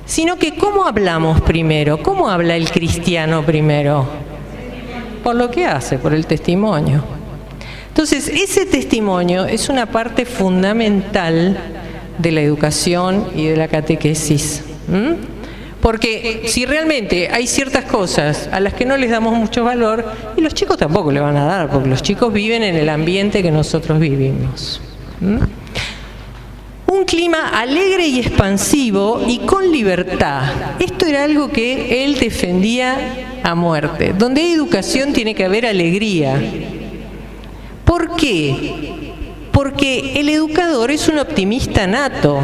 sino que ¿cómo hablamos primero? ¿Cómo habla el cristiano primero? Por lo que hace, por el testimonio. Entonces, ese testimonio es una parte fundamental de la educación y de la catequesis. Porque si realmente hay ciertas cosas a las que no les damos mucho valor, y los chicos tampoco le van a dar, porque los chicos viven en el ambiente que nosotros vivimos. Un clima alegre y expansivo y con libertad. Esto era algo que él defendía a muerte. Donde hay educación tiene que haber alegría. ¿Por qué? Porque el educador es un optimista nato,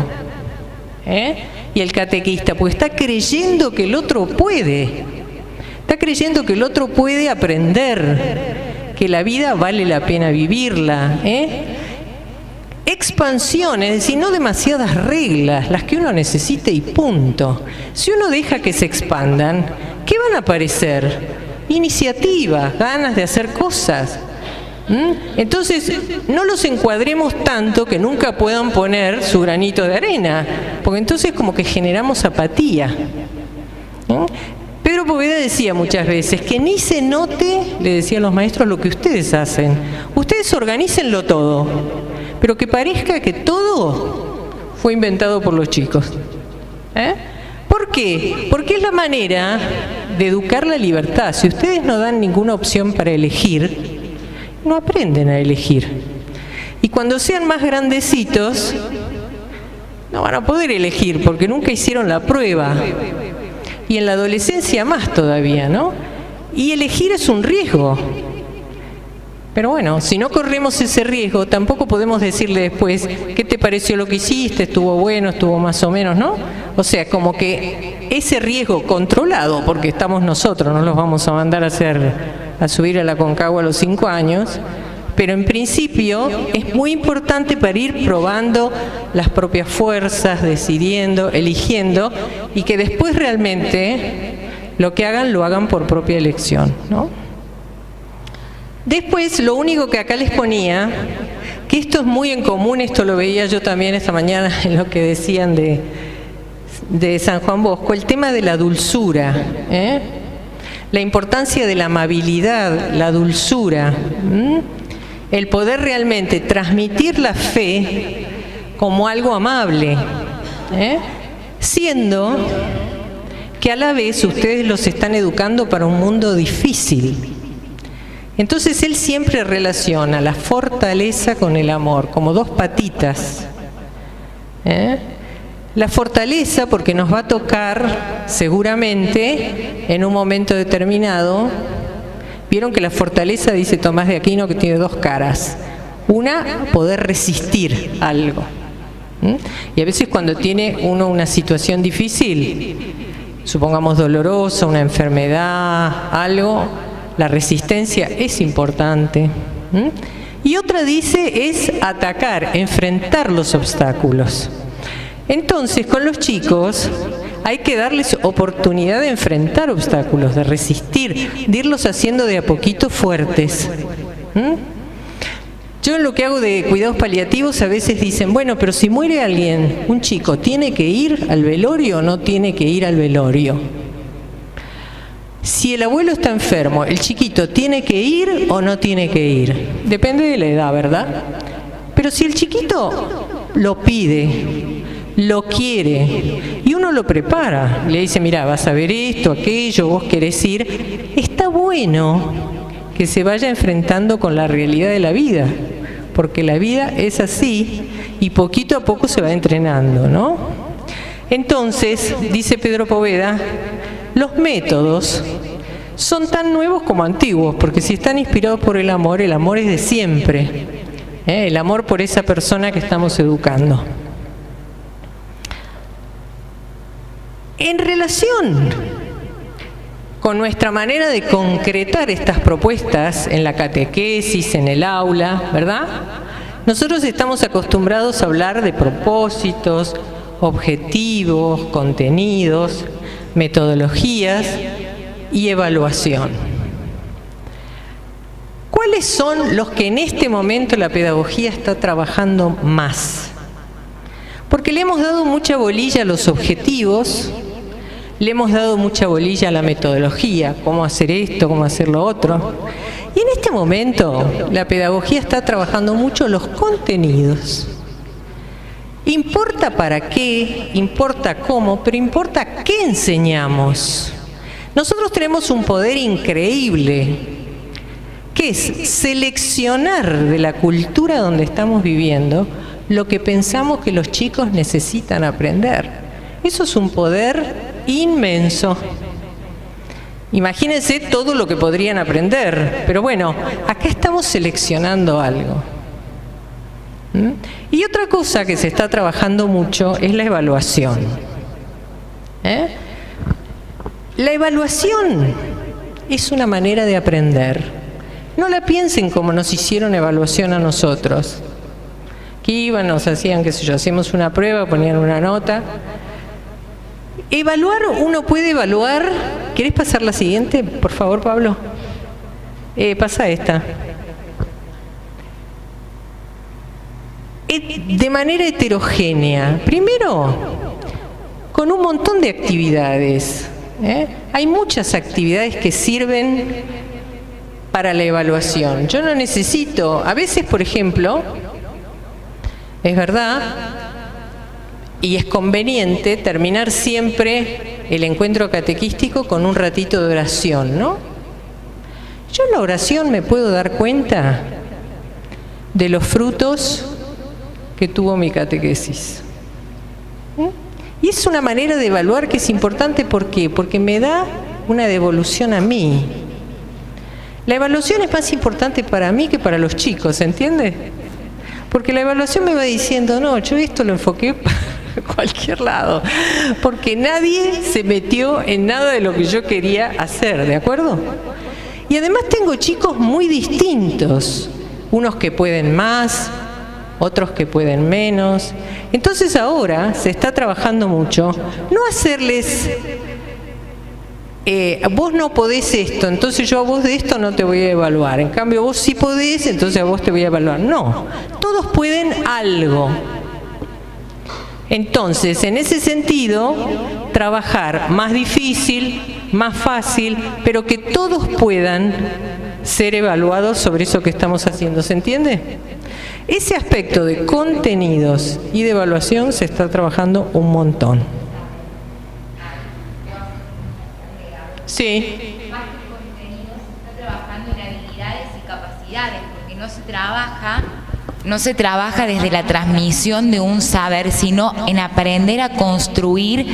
y el catequista, pues está creyendo que el otro puede. Está creyendo que el otro puede aprender, que la vida vale la pena vivirla. Expansión, es decir, no demasiadas reglas, las que uno necesite y punto. Si uno deja que se expandan, ¿qué van a aparecer? Iniciativas, ganas de hacer cosas. Entonces, no los encuadremos tanto que nunca puedan poner su granito de arena, porque entonces como que generamos apatía. Pedro Poveda decía muchas veces que ni se note, le decían los maestros, lo que ustedes hacen. Ustedes organícenlo todo, pero que parezca que todo fue inventado por los chicos. ¿Por qué? Porque es la manera de educar la libertad. Si ustedes no dan ninguna opción para elegir, no aprenden a elegir. Y cuando sean más grandecitos, no van a poder elegir porque nunca hicieron la prueba. Y en la adolescencia más todavía, ¿no? Y elegir es un riesgo. Pero bueno, si no corremos ese riesgo, tampoco podemos decirle después, ¿qué te pareció lo que hiciste? ¿Estuvo bueno? ¿Estuvo más o menos? ¿No? O sea, como que ese riesgo controlado, porque estamos nosotros, no los vamos a mandar a subir a la Concagua a los 5 años, pero en principio es muy importante para ir probando las propias fuerzas, decidiendo, eligiendo, y que después realmente lo que hagan, lo hagan por propia elección, ¿no? Después, lo único que acá les ponía, que esto es muy en común, esto lo veía yo también esta mañana en lo que decían de San Juan Bosco, el tema de la dulzura, la importancia de la amabilidad, la dulzura, el poder realmente transmitir la fe como algo amable, siendo que a la vez ustedes los están educando para un mundo difícil. Entonces él siempre relaciona la fortaleza con el amor, como dos patitas. La fortaleza porque nos va a tocar seguramente en un momento determinado. Vieron que la fortaleza, dice Tomás de Aquino, que tiene dos caras. Una, poder resistir algo. Y a veces cuando tiene uno una situación difícil, supongamos dolorosa, una enfermedad, algo, la resistencia es importante. Y otra dice es atacar, enfrentar los obstáculos. Entonces, con los chicos hay que darles oportunidad de enfrentar obstáculos, de resistir, de irlos haciendo de a poquito fuertes. Yo en lo que hago de cuidados paliativos a veces dicen, bueno, pero si muere alguien, un chico, ¿tiene que ir al velorio o no tiene que ir al velorio? Si el abuelo está enfermo, ¿el chiquito tiene que ir o no tiene que ir? Depende de la edad, ¿verdad? Pero si el chiquito lo pide, lo quiere, y uno lo prepara, le dice, mira, vas a ver esto, aquello, vos querés ir, está bueno que se vaya enfrentando con la realidad de la vida, porque la vida es así, y poquito a poco se va entrenando, ¿no? Entonces, dice Pedro Poveda, los métodos son tan nuevos como antiguos, porque si están inspirados por el amor es de siempre, el amor por esa persona que estamos educando. En relación con nuestra manera de concretar estas propuestas en la catequesis, en el aula, ¿verdad? Nosotros estamos acostumbrados a hablar de propósitos, objetivos, contenidos, metodologías y evaluación. ¿Cuáles son los que en este momento la pedagogía está trabajando más? Porque le hemos dado mucha bolilla a los objetivos, le hemos dado mucha bolilla a la metodología, cómo hacer esto, cómo hacer lo otro. Y en este momento la pedagogía está trabajando mucho los contenidos. Importa para qué, importa cómo, pero importa qué enseñamos. Nosotros tenemos un poder increíble, que es seleccionar de la cultura donde estamos viviendo lo que pensamos que los chicos necesitan aprender. Eso es un poder inmenso. Imagínense todo lo que podrían aprender, pero bueno, acá estamos seleccionando algo. Y otra cosa que se está trabajando mucho es la evaluación. La evaluación es una manera de aprender. No la piensen como nos hicieron evaluación a nosotros. Que iban, nos hacían, qué sé yo, hacíamos una prueba, ponían una nota. Evaluar, uno puede evaluar. ¿Querés pasar la siguiente, por favor, Pablo? Pasa esta. De manera heterogénea. Primero, con un montón de actividades. Hay muchas actividades que sirven para la evaluación. Yo no necesito, a veces, por ejemplo, es verdad, y es conveniente terminar siempre el encuentro catequístico con un ratito de oración, ¿no? Yo en la oración me puedo dar cuenta de los frutos que tuvo mi catequesis. Y es una manera de evaluar que es importante. ¿Por qué? Porque me da una devolución a mí. La evaluación es más importante para mí que para los chicos, ¿entiende? Porque la evaluación me va diciendo, no, yo esto lo enfoqué para cualquier lado, porque nadie se metió en nada de lo que yo quería hacer, ¿de acuerdo? Y además tengo chicos muy distintos, unos que pueden más, otros que pueden menos. Entonces ahora se está trabajando mucho, no hacerles, vos no podés esto, entonces yo a vos de esto no te voy a evaluar, en cambio vos sí podés, entonces a vos te voy a evaluar. No, todos pueden algo. Entonces, en ese sentido, trabajar más difícil, más fácil, pero que todos puedan ser evaluados sobre eso que estamos haciendo. ¿Se entiende? Ese aspecto de contenidos y de evaluación se está trabajando un montón. Sí. Más que contenidos, se está trabajando en habilidades y capacidades, porque no se trabaja desde la transmisión de un saber, sino en aprender a construir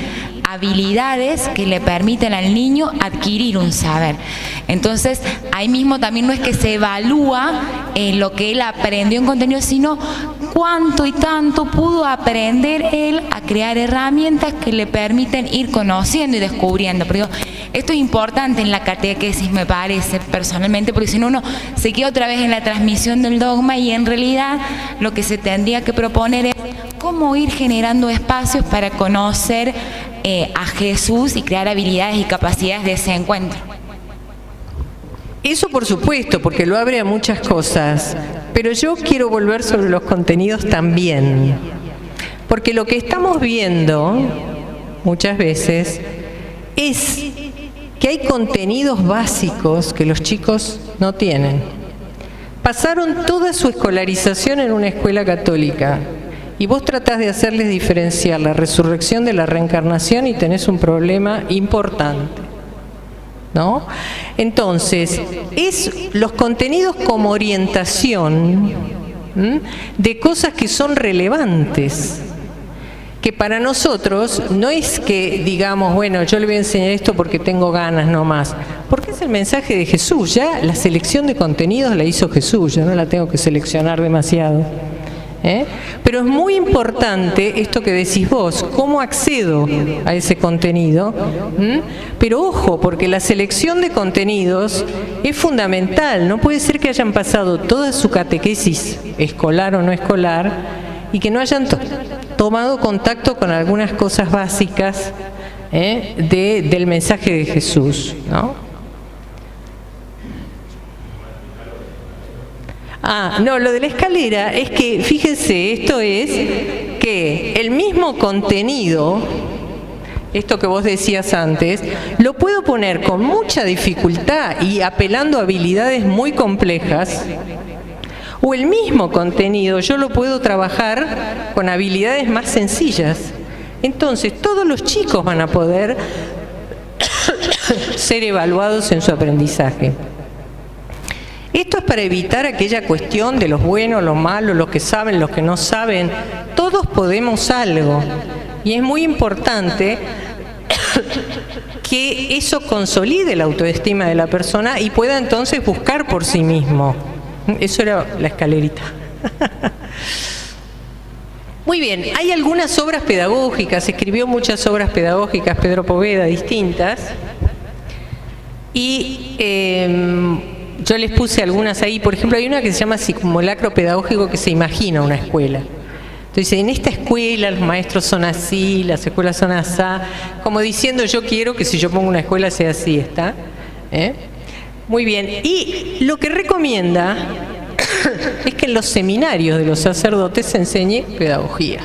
habilidades que le permiten al niño adquirir un saber. Entonces, ahí mismo también no es que se evalúa lo que él aprendió en contenido, sino cuánto y tanto pudo aprender él a crear herramientas que le permiten ir conociendo y descubriendo. Pero esto es importante en la catequesis, me parece, personalmente, porque si no uno se queda otra vez en la transmisión del dogma y en realidad lo que se tendría que proponer es cómo ir generando espacios para conocer a Jesús y crear habilidades y capacidades de ese encuentro. Eso por supuesto, porque lo abre a muchas cosas, pero yo quiero volver sobre los contenidos también, porque lo que estamos viendo muchas veces es que hay contenidos básicos que los chicos no tienen. Pasaron toda su escolarización en una escuela católica y vos tratás de hacerles diferenciar la resurrección de la reencarnación y tenés un problema importante, ¿no? Entonces, es los contenidos como orientación de cosas que son relevantes, que para nosotros no es que digamos, bueno, yo le voy a enseñar esto porque tengo ganas nomás, porque es el mensaje de Jesús. Ya la selección de contenidos la hizo Jesús, yo no la tengo que seleccionar demasiado. Pero es muy importante esto que decís vos, cómo accedo a ese contenido. Pero ojo, porque la selección de contenidos es fundamental. No puede ser que hayan pasado toda su catequesis, escolar o no escolar, y que no hayan tomado contacto con algunas cosas básicas del mensaje de Jesús, ¿no? No, lo de la escalera es que, fíjense, esto es que el mismo contenido esto que vos decías antes, lo puedo poner con mucha dificultad y apelando a habilidades muy complejas, o el mismo contenido yo lo puedo trabajar con habilidades más sencillas. Entonces, todos los chicos van a poder ser evaluados en su aprendizaje. Esto es para evitar aquella cuestión de los buenos, los malos, los que saben, los que no saben. Todos podemos algo. Y es muy importante que eso consolide la autoestima de la persona y pueda entonces buscar por sí mismo. Eso era la escalerita. Muy bien, hay algunas obras pedagógicas, escribió muchas obras pedagógicas Pedro Poveda, distintas, y yo les puse algunas ahí. Por ejemplo, hay una que se llama Simulacro Pedagógico, que se imagina una escuela. Entonces, en esta escuela los maestros son así, las escuelas son asá, como diciendo yo quiero que si yo pongo una escuela sea así, ¿está? Muy bien, y lo que recomienda es que en los seminarios de los sacerdotes se enseñe pedagogía,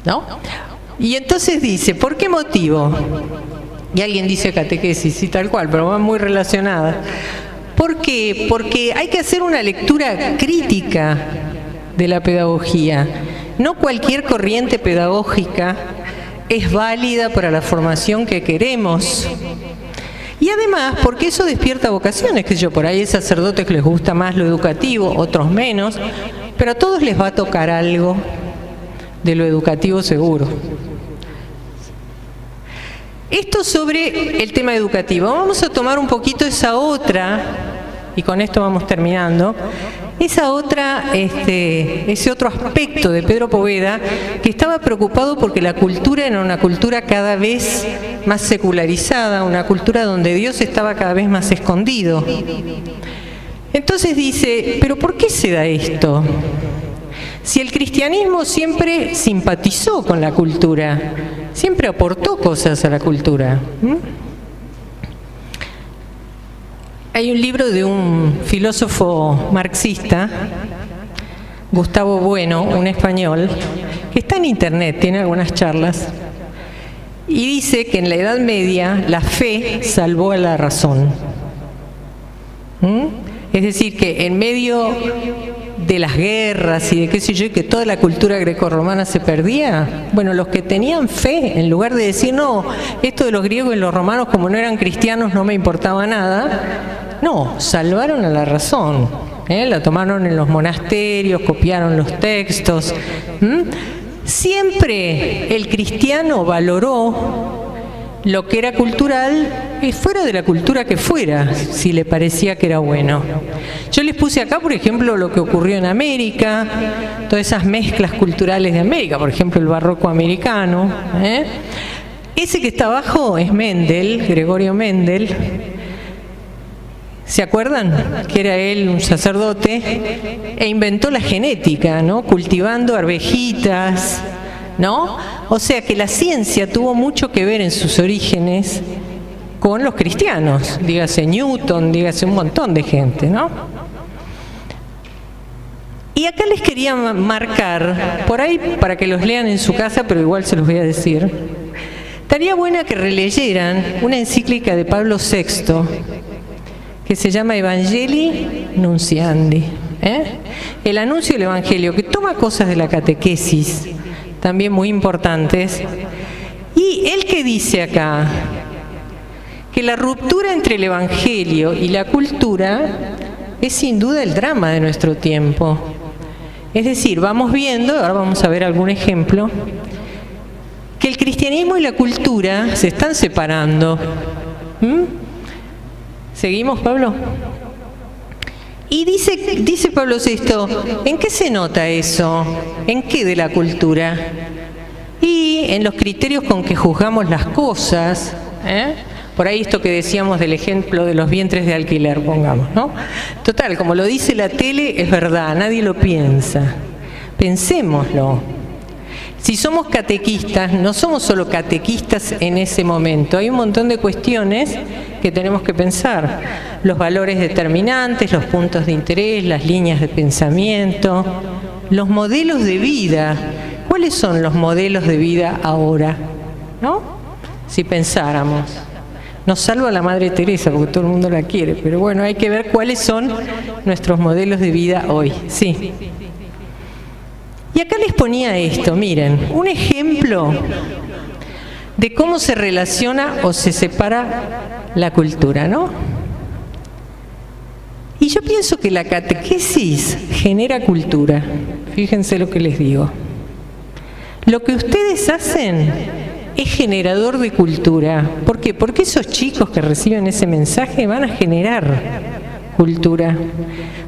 ¿no? Y entonces dice, ¿por qué motivo? Y alguien dice catequesis, sí, tal cual, pero va muy relacionada. ¿Por qué? Porque hay que hacer una lectura crítica de la pedagogía. No cualquier corriente pedagógica es válida para la formación que queremos. Y además, porque eso despierta vocaciones, que yo por ahí hay sacerdotes que les gusta más lo educativo, otros menos, pero a todos les va a tocar algo de lo educativo seguro. Esto sobre el tema educativo. Vamos a tomar un poquito esa otra, y con esto vamos terminando, esa otra, ese otro aspecto de Pedro Poveda, que estaba preocupado porque la cultura era una cultura cada vez más secularizada, una cultura donde Dios estaba cada vez más escondido. Entonces dice, ¿pero por qué se da esto? Si el cristianismo siempre simpatizó con la cultura, siempre aportó cosas a la cultura. Hay un libro de un filósofo marxista, Gustavo Bueno, un español, que está en internet, tiene algunas charlas, y dice que en la Edad Media la fe salvó a la razón. Es decir, que en medio de las guerras y de qué sé yo, y que toda la cultura grecorromana se perdía, bueno, los que tenían fe, en lugar de decir, no, esto de los griegos y los romanos como no eran cristianos no me importaba nada, no, salvaron a la razón, la tomaron en los monasterios, copiaron los textos. Siempre el cristiano valoró lo que era cultural, fuera de la cultura que fuera, si le parecía que era bueno. Yo les puse acá, por ejemplo, lo que ocurrió en América, todas esas mezclas culturales de América, por ejemplo, el barroco americano. Ese que está abajo es Mendel, Gregorio Mendel. ¿Se acuerdan? Que era él un sacerdote e inventó la genética, ¿no? Cultivando arvejitas, ¿no? O sea que la ciencia tuvo mucho que ver en sus orígenes con los cristianos, dígase Newton, dígase un montón de gente, ¿no? Y acá les quería marcar, por ahí para que los lean en su casa, pero igual se los voy a decir, estaría buena que releyeran una encíclica de Pablo VI, que se llama Evangelii Nunciandi, el anuncio del Evangelio, que toma cosas de la catequesis, también muy importantes, y él que dice acá que la ruptura entre el Evangelio y la cultura es sin duda el drama de nuestro tiempo. Es decir, vamos viendo, ahora vamos a ver algún ejemplo, que el cristianismo y la cultura se están separando. ¿Seguimos, Pablo? Y dice Pablo VI, ¿en qué se nota eso? ¿En qué de la cultura? Y en los criterios con que juzgamos las cosas, Por ahí esto que decíamos del ejemplo de los vientres de alquiler, pongamos, ¿no? Total, como lo dice la tele, es verdad, nadie lo piensa. Pensémoslo. Si somos catequistas, no somos solo catequistas en ese momento, hay un montón de cuestiones que tenemos que pensar. Los valores determinantes, los puntos de interés, las líneas de pensamiento, los modelos de vida. ¿Cuáles son los modelos de vida ahora? ¿no? Si pensáramos. Nos salva la Madre Teresa porque todo el mundo la quiere, pero bueno, hay que ver cuáles son nuestros modelos de vida hoy. Sí. Y acá les ponía esto, miren, un ejemplo de cómo se relaciona o se separa la cultura, ¿no? Y yo pienso que la catequesis genera cultura. Fíjense lo que les digo. Lo que ustedes hacen es generador de cultura. ¿Por qué? Porque esos chicos que reciben ese mensaje van a generar cultura.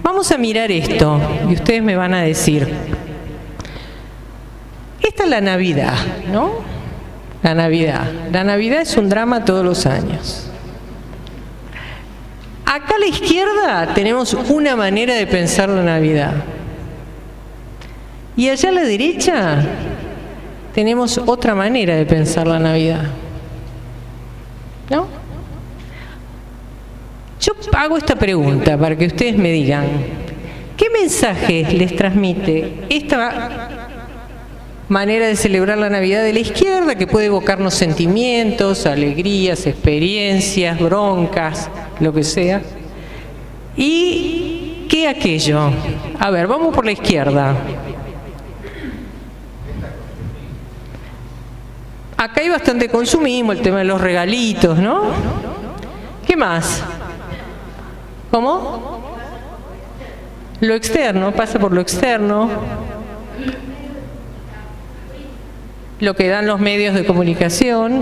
Vamos a mirar esto y ustedes me van a decir. Esta es la Navidad, ¿no? La Navidad. La Navidad es un drama todos los años. Acá a la izquierda tenemos una manera de pensar la Navidad. Y allá a la derecha tenemos otra manera de pensar la Navidad. ¿No? Yo hago esta pregunta para que ustedes me digan, ¿qué mensajes les transmite esta manera de celebrar la Navidad de la izquierda, que puede evocarnos sentimientos, alegrías, experiencias, broncas, lo que sea? ¿Y qué aquello? A ver, vamos por la izquierda. Acá hay bastante consumismo, el tema de los regalitos, ¿no? ¿Qué más? ¿Cómo? Lo externo, pasa por lo externo. Lo que dan los medios de comunicación.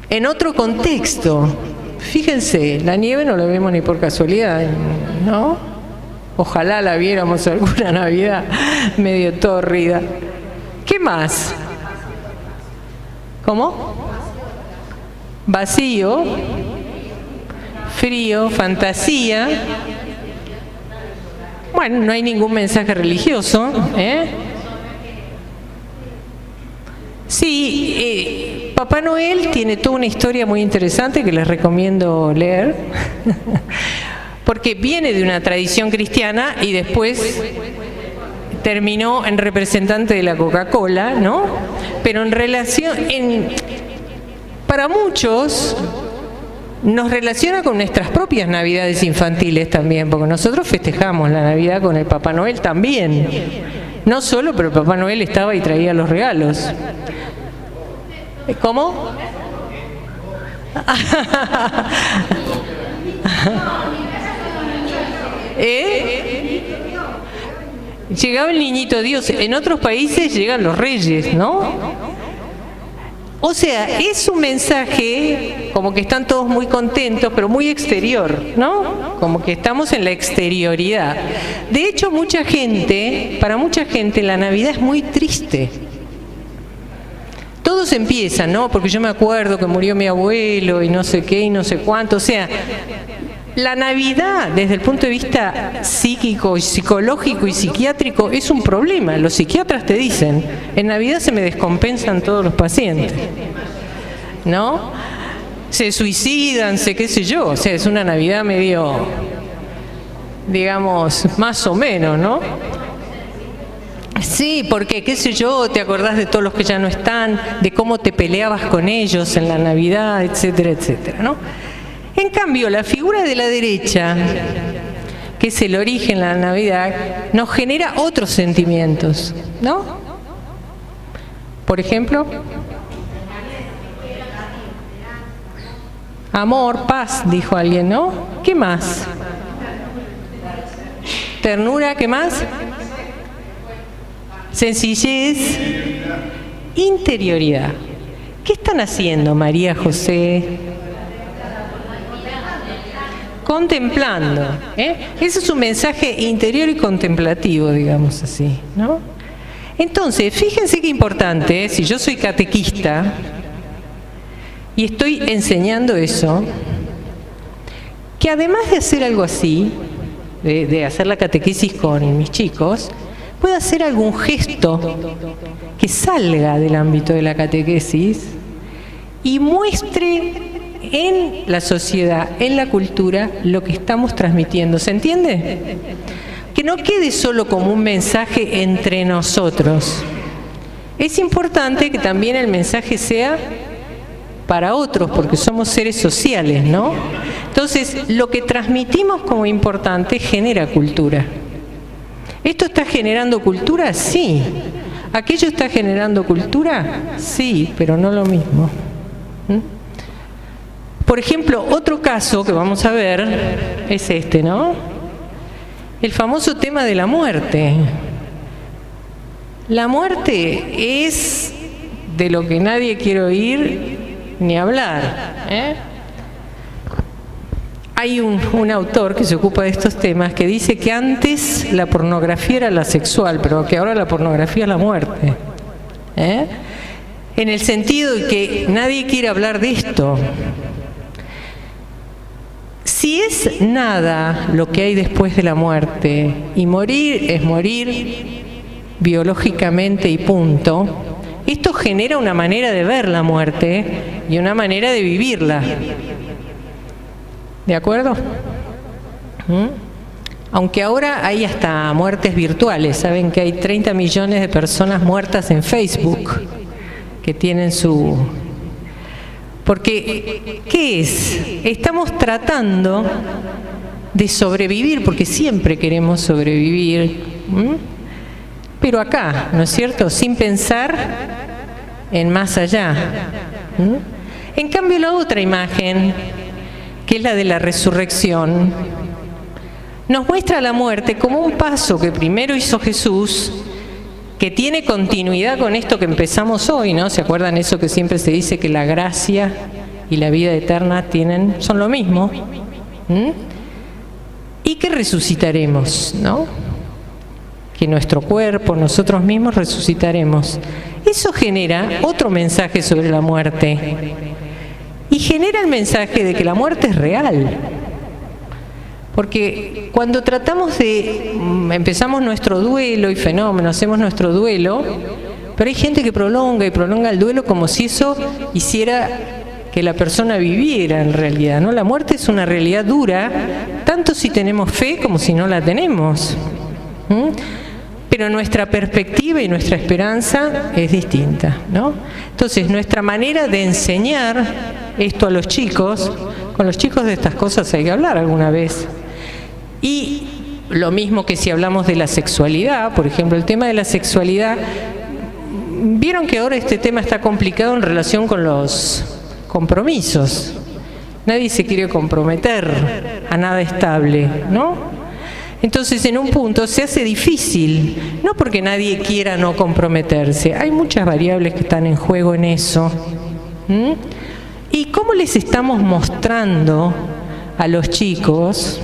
En otro contexto. Fíjense, la nieve no la vemos ni por casualidad, ¿no? Ojalá la viéramos alguna Navidad medio tórrida. ¿Qué más? ¿Cómo? Vacío, frío, fantasía. Bueno, no hay ningún mensaje religioso, ¿eh? Sí, Papá Noel tiene toda una historia muy interesante que les recomiendo leer, porque viene de una tradición cristiana y después terminó en representante de la Coca-Cola, ¿no? Pero en relación, para muchos nos relaciona con nuestras propias Navidades infantiles también, porque nosotros festejamos la Navidad con el Papá Noel también. No solo, pero el Papá Noel estaba y traía los regalos. ¿Cómo? Llegaba el niñito Dios. En otros países llegan los reyes, ¿no? O sea, es un mensaje como que están todos muy contentos, pero muy exterior, ¿no? Como que estamos en la exterioridad. De hecho, para mucha gente la Navidad es muy triste. Todos empiezan, ¿no? Porque yo me acuerdo que murió mi abuelo y no sé qué y no sé cuánto. O sea, la Navidad, desde el punto de vista psíquico, y psicológico y psiquiátrico, es un problema. Los psiquiatras te dicen, en Navidad se me descompensan todos los pacientes, ¿no? Se suicidan, qué sé yo. O sea, es una Navidad medio, digamos, más o menos, ¿no? Sí, porque, qué sé yo, te acordás de todos los que ya no están, de cómo te peleabas con ellos en la Navidad, etcétera, etcétera, ¿no? En cambio, la figura de la derecha, que es el origen de la Navidad, nos genera otros sentimientos, ¿no? Por ejemplo, amor, paz, dijo alguien, ¿no? ¿Qué más? Ternura, ¿qué más? Sencillez, interioridad. ¿Qué están haciendo María José? Contemplando, ¿eh? Ese es un mensaje interior y contemplativo, digamos así, ¿no? Entonces, fíjense qué importante, si yo soy catequista y estoy enseñando eso, que además de hacer algo así, de hacer la catequesis con mis chicos, pueda hacer algún gesto que salga del ámbito de la catequesis y muestre en la sociedad, en la cultura, lo que estamos transmitiendo. ¿Se entiende? Que no quede solo como un mensaje entre nosotros. es importante que también el mensaje sea para otros, porque somos seres sociales, ¿no? Entonces, lo que transmitimos como importante genera cultura. ¿Esto está generando cultura? Sí. ¿Aquello está generando cultura? Sí, pero no lo mismo. Por ejemplo, otro caso que vamos a ver es este, ¿no? El famoso tema de la muerte. La muerte es de lo que nadie quiere oír ni hablar, ¿eh? Hay un autor que se ocupa de estos temas que dice que antes la pornografía era la sexual, pero que ahora la pornografía es la muerte, ¿eh? En el sentido de que nadie quiere hablar de esto. Si es nada lo que hay después de la muerte, y morir es morir biológicamente y punto, esto genera una manera de ver la muerte y una manera de vivirla. ¿De acuerdo? Aunque ahora hay hasta muertes virtuales. Saben que hay 30 millones de personas muertas en Facebook que tienen su... Porque, ¿qué es? Estamos tratando de sobrevivir, porque siempre queremos sobrevivir, pero acá, ¿no es cierto? Sin pensar en más allá. En cambio, la otra imagen, que es la de la resurrección, nos muestra la muerte como un paso que primero hizo Jesús, que tiene continuidad con esto que empezamos hoy, ¿no? ¿Se acuerdan eso que siempre se dice que la gracia y la vida eterna son lo mismo? Y que resucitaremos, ¿no? Que nuestro cuerpo, nosotros mismos resucitaremos. Eso genera otro mensaje sobre la muerte. Y genera el mensaje de que la muerte es real. Porque cuando empezamos nuestro duelo y fenómeno, hacemos nuestro duelo, pero hay gente que prolonga y prolonga el duelo como si eso hiciera que la persona viviera en realidad, ¿no? La muerte es una realidad dura, tanto si tenemos fe como si no la tenemos. Pero nuestra perspectiva y nuestra esperanza es distinta, ¿no? Entonces, nuestra manera de enseñar esto a los chicos, con los chicos de estas cosas hay que hablar alguna vez. Y lo mismo que si hablamos de la sexualidad, por ejemplo, el tema de la sexualidad, vieron que ahora este tema está complicado en relación con los compromisos. Nadie se quiere comprometer a nada estable, ¿no? Entonces, en un punto se hace difícil, no porque nadie quiera no comprometerse, hay muchas variables que están en juego en eso. ¿Y cómo les estamos mostrando a los chicos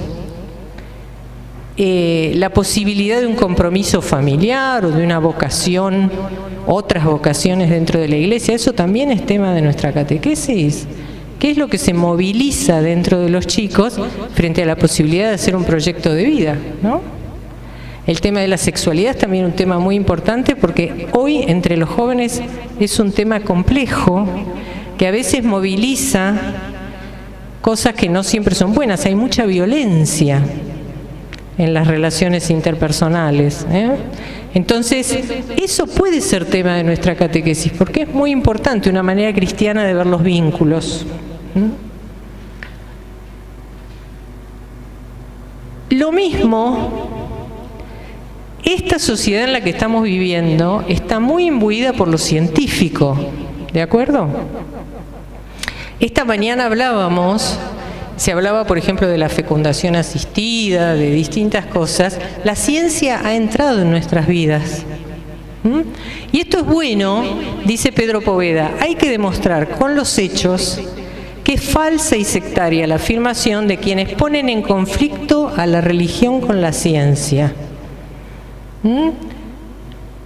la posibilidad de un compromiso familiar o de una vocación, otras vocaciones dentro de la iglesia? Eso también es tema de nuestra catequesis. ¿Qué es lo que se moviliza dentro de los chicos frente a la posibilidad de hacer un proyecto de vida, ¿no? El tema de la sexualidad es también un tema muy importante porque hoy entre los jóvenes es un tema complejo que a veces moviliza cosas que no siempre son buenas. Hay mucha violencia en las relaciones interpersonales, ¿eh? Entonces, eso puede ser tema de nuestra catequesis, porque es muy importante una manera cristiana de ver los vínculos. Lo mismo, esta sociedad en la que estamos viviendo está muy imbuida por lo científico, ¿de acuerdo? Esta mañana se hablaba, por ejemplo, de la fecundación asistida, de distintas cosas. La ciencia ha entrado en nuestras vidas. Y esto es bueno, dice Pedro Poveda, hay que demostrar con los hechos que es falsa y sectaria la afirmación de quienes ponen en conflicto a la religión con la ciencia.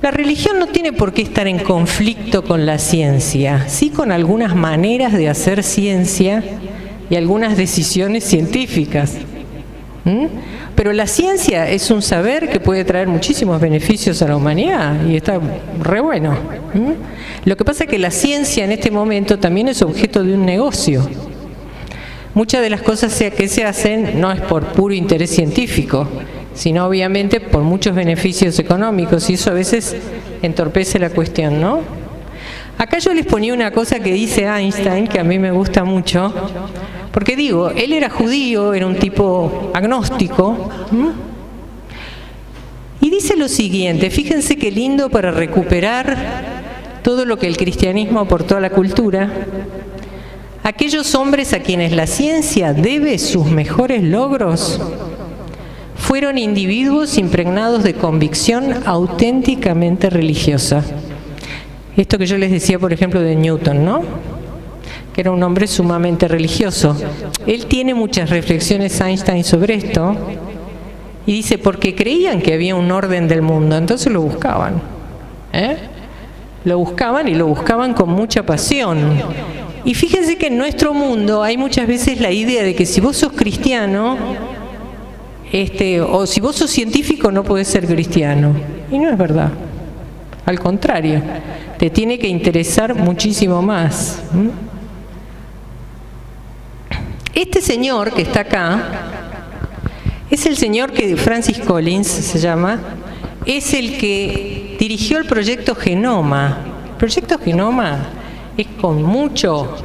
La religión no tiene por qué estar en conflicto con la ciencia, sí con algunas maneras de hacer ciencia y algunas decisiones científicas. Pero la ciencia es un saber que puede traer muchísimos beneficios a la humanidad y está re bueno. Lo que pasa es que la ciencia en este momento también es objeto de un negocio. Muchas de las cosas que se hacen no es por puro interés científico, sino obviamente por muchos beneficios económicos, y eso a veces entorpece la cuestión, ¿no? Acá yo les ponía una cosa que dice Einstein, que a mí me gusta mucho, porque digo, él era judío, era un tipo agnóstico, y dice lo siguiente, fíjense qué lindo para recuperar todo lo que el cristianismo aportó a la cultura. Aquellos hombres a quienes la ciencia debe sus mejores logros fueron individuos impregnados de convicción auténticamente religiosa. Esto que yo les decía, por ejemplo, de Newton, ¿no? Que era un hombre sumamente religioso. Él tiene muchas reflexiones, Einstein, sobre esto, y dice, porque creían que había un orden del mundo, entonces lo buscaban. Lo buscaban y lo buscaban con mucha pasión. Y fíjense que en nuestro mundo hay muchas veces la idea de que si vos sos cristiano, o si vos sos científico, no podés ser cristiano. Y no es verdad. Al contrario, te tiene que interesar muchísimo más. Este señor que está acá es el señor que Francis Collins se llama, es el que dirigió el proyecto Genoma. El proyecto Genoma es con mucho,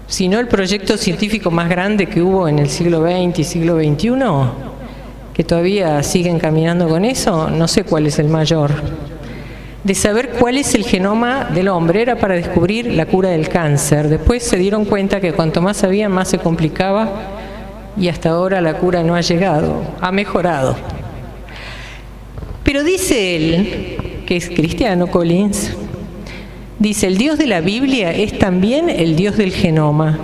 si no el proyecto científico más grande que hubo en el siglo XX y siglo XXI, que todavía siguen caminando con eso, no sé cuál es el mayor, de saber cuál es el genoma del hombre. Era para descubrir la cura del cáncer. Después se dieron cuenta que cuanto más sabían, más se complicaba, y hasta ahora la cura no ha llegado, ha mejorado. Pero dice él, que es cristiano, Collins, dice, el Dios de la Biblia es también el Dios del genoma.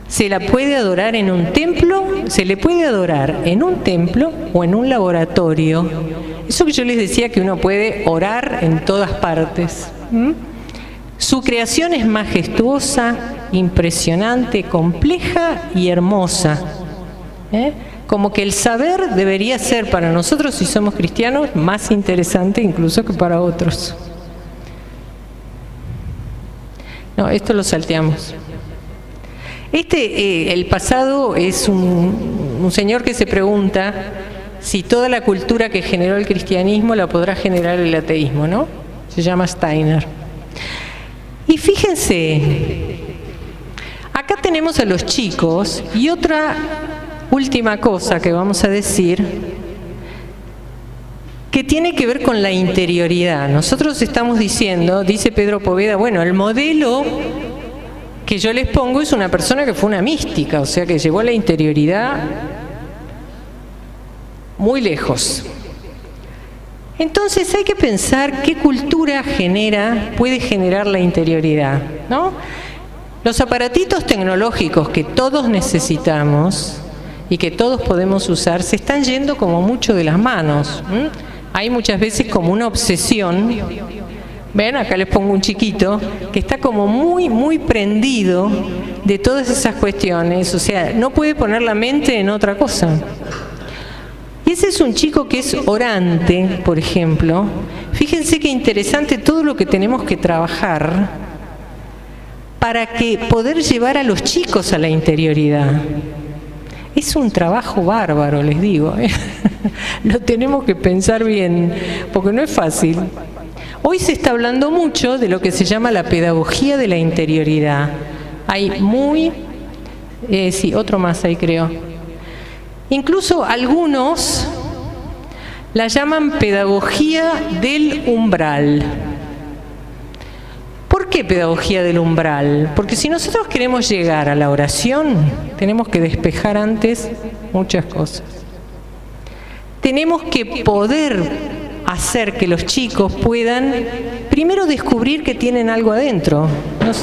Se la puede adorar en un templo, se le puede adorar en un templo o en un laboratorio. Eso que yo les decía, que uno puede orar en todas partes. Su creación es majestuosa, impresionante, compleja y hermosa. Como que el saber debería ser para nosotros, si somos cristianos, más interesante incluso que para otros. No, esto lo salteamos. El pasado es un señor que se pregunta si toda la cultura que generó el cristianismo la podrá generar el ateísmo, ¿no? Se llama Steiner. Y fíjense, acá tenemos a los chicos, y otra última cosa que vamos a decir, que tiene que ver con la interioridad. Nosotros estamos diciendo, dice Pedro Poveda, bueno, el modelo que yo les pongo es una persona que fue una mística, o sea, que llevó la interioridad muy lejos. Entonces hay que pensar qué cultura puede generar la interioridad, ¿no? Los aparatitos tecnológicos que todos necesitamos y que todos podemos usar se están yendo como mucho de las manos. Hay muchas veces como una obsesión. Ven, acá les pongo un chiquito que está como muy prendido de todas esas cuestiones, o sea, no puede poner la mente en otra cosa. Y ese es un chico que es orante, por ejemplo. Fíjense qué interesante todo lo que tenemos que trabajar para poder llevar a los chicos a la interioridad. Es un trabajo bárbaro, les digo. Lo tenemos que pensar bien, porque no es fácil. Hoy se está hablando mucho de lo que se llama la pedagogía de la interioridad. Hay sí, otro más ahí creo. Incluso algunos la llaman pedagogía del umbral. ¿Por qué pedagogía del umbral? Porque si nosotros queremos llegar a la oración, tenemos que despejar antes muchas cosas. Tenemos que poder hacer que los chicos puedan primero descubrir que tienen algo adentro.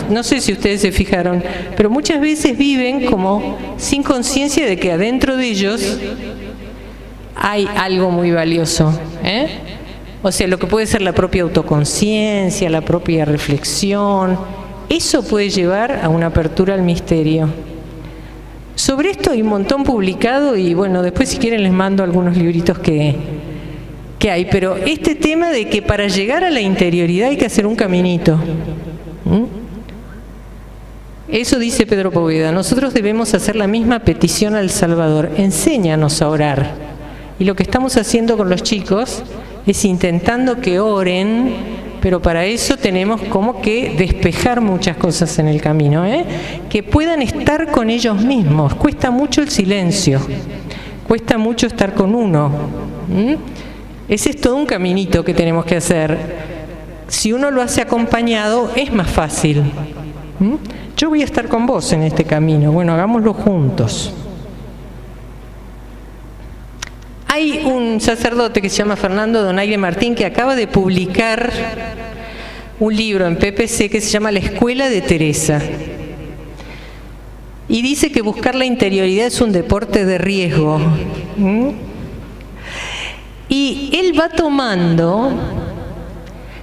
No sé si ustedes se fijaron, pero muchas veces viven como sin conciencia de que adentro de ellos hay algo muy valioso, O sea, lo que puede ser la propia autoconciencia, la propia reflexión, eso puede llevar a una apertura al misterio. Sobre esto hay un montón publicado y bueno, después si quieren les mando algunos libritos que hay, pero este tema de que para llegar a la interioridad hay que hacer un caminito. Eso dice Pedro Poveda. Nosotros debemos hacer la misma petición al Salvador. Enséñanos a orar. Y lo que estamos haciendo con los chicos es intentando que oren, pero para eso tenemos como que despejar muchas cosas en el camino, que puedan estar con ellos mismos. Cuesta mucho el silencio, cuesta mucho estar con uno. Ese es todo un caminito que tenemos que hacer. Si uno lo hace acompañado, es más fácil. Yo voy a estar con vos en este camino. Bueno, hagámoslo juntos. Hay un sacerdote que se llama Fernando Donaire Martín que acaba de publicar un libro en PPC que se llama La Escuela de Teresa. Y dice que buscar la interioridad es un deporte de riesgo. Y él va tomando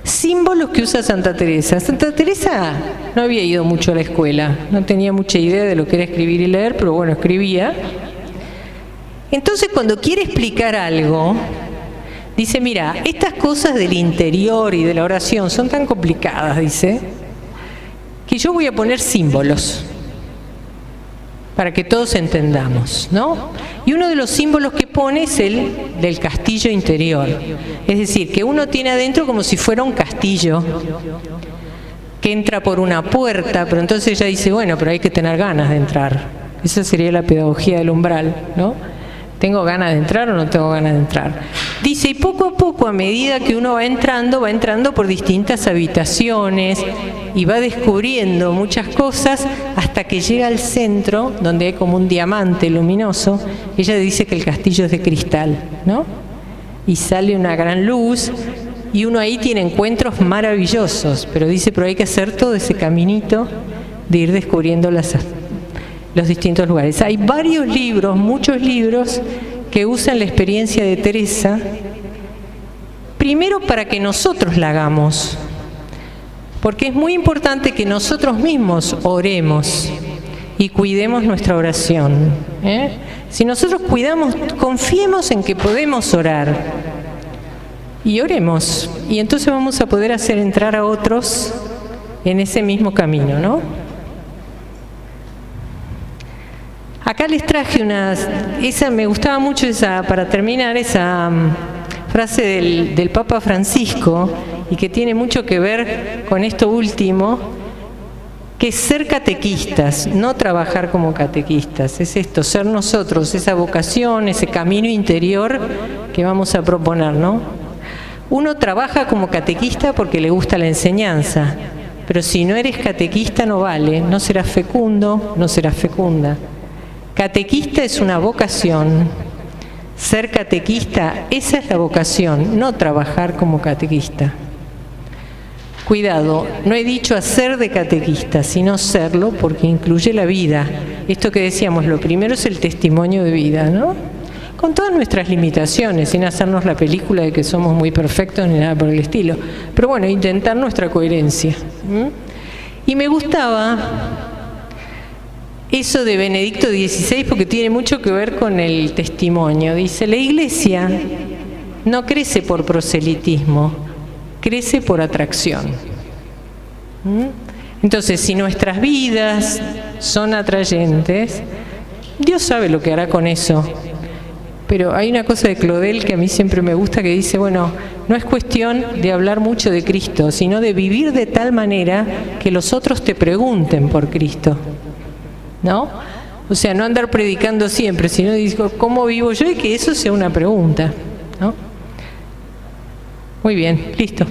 símbolos que usa Santa Teresa. Santa Teresa no había ido mucho a la escuela, no tenía mucha idea de lo que era escribir y leer, pero bueno, escribía. Entonces, cuando quiere explicar algo, dice, mira, estas cosas del interior y de la oración son tan complicadas, dice, que yo voy a poner símbolos para que todos entendamos, ¿no? Y uno de los símbolos que pone es el del castillo interior. Es decir, que uno tiene adentro como si fuera un castillo que entra por una puerta, pero entonces ella dice, bueno, pero hay que tener ganas de entrar. Esa sería la pedagogía del umbral, ¿no? ¿Tengo ganas de entrar o no tengo ganas de entrar? Dice, y poco a poco, a medida que uno va entrando por distintas habitaciones y va descubriendo muchas cosas hasta que llega al centro, donde hay como un diamante luminoso. Ella dice que el castillo es de cristal, ¿no? Y sale una gran luz y uno ahí tiene encuentros maravillosos, pero dice, pero hay que hacer todo ese caminito de ir descubriendo los distintos lugares. Hay varios libros, muchos libros que usan la experiencia de Teresa, primero para que nosotros la hagamos, porque es muy importante que nosotros mismos oremos y cuidemos nuestra oración. Si nosotros cuidamos, confiemos en que podemos orar y oremos, y entonces vamos a poder hacer entrar a otros en ese mismo camino, ¿no? Acá les traje me gustaba mucho para terminar, esa frase del Papa Francisco, y que tiene mucho que ver con esto último, que es ser catequistas, no trabajar como catequistas. Es esto, ser nosotros, esa vocación, ese camino interior que vamos a proponer, ¿no? Uno trabaja como catequista porque le gusta la enseñanza, pero si no eres catequista no vale, no serás fecundo, no serás fecunda. Catequista es una vocación. Ser catequista, esa es la vocación, no trabajar como catequista. Cuidado, no he dicho hacer de catequista, sino serlo, porque incluye la vida. Esto que decíamos, lo primero es el testimonio de vida, ¿no? Con todas nuestras limitaciones, sin hacernos la película de que somos muy perfectos ni nada por el estilo. Pero bueno, intentar nuestra coherencia. Y me gustaba eso de Benedicto XVI porque tiene mucho que ver con el testimonio. Dice, la Iglesia no crece por proselitismo, crece por atracción. Entonces, si nuestras vidas son atrayentes, Dios sabe lo que hará con eso. Pero hay una cosa de Claudel que a mí siempre me gusta, que dice, bueno, no es cuestión de hablar mucho de Cristo, sino de vivir de tal manera que los otros te pregunten por Cristo, ¿no? O sea, no andar predicando siempre, sino digo, ¿cómo vivo yo? Y que eso sea una pregunta, ¿no? Muy bien, listo.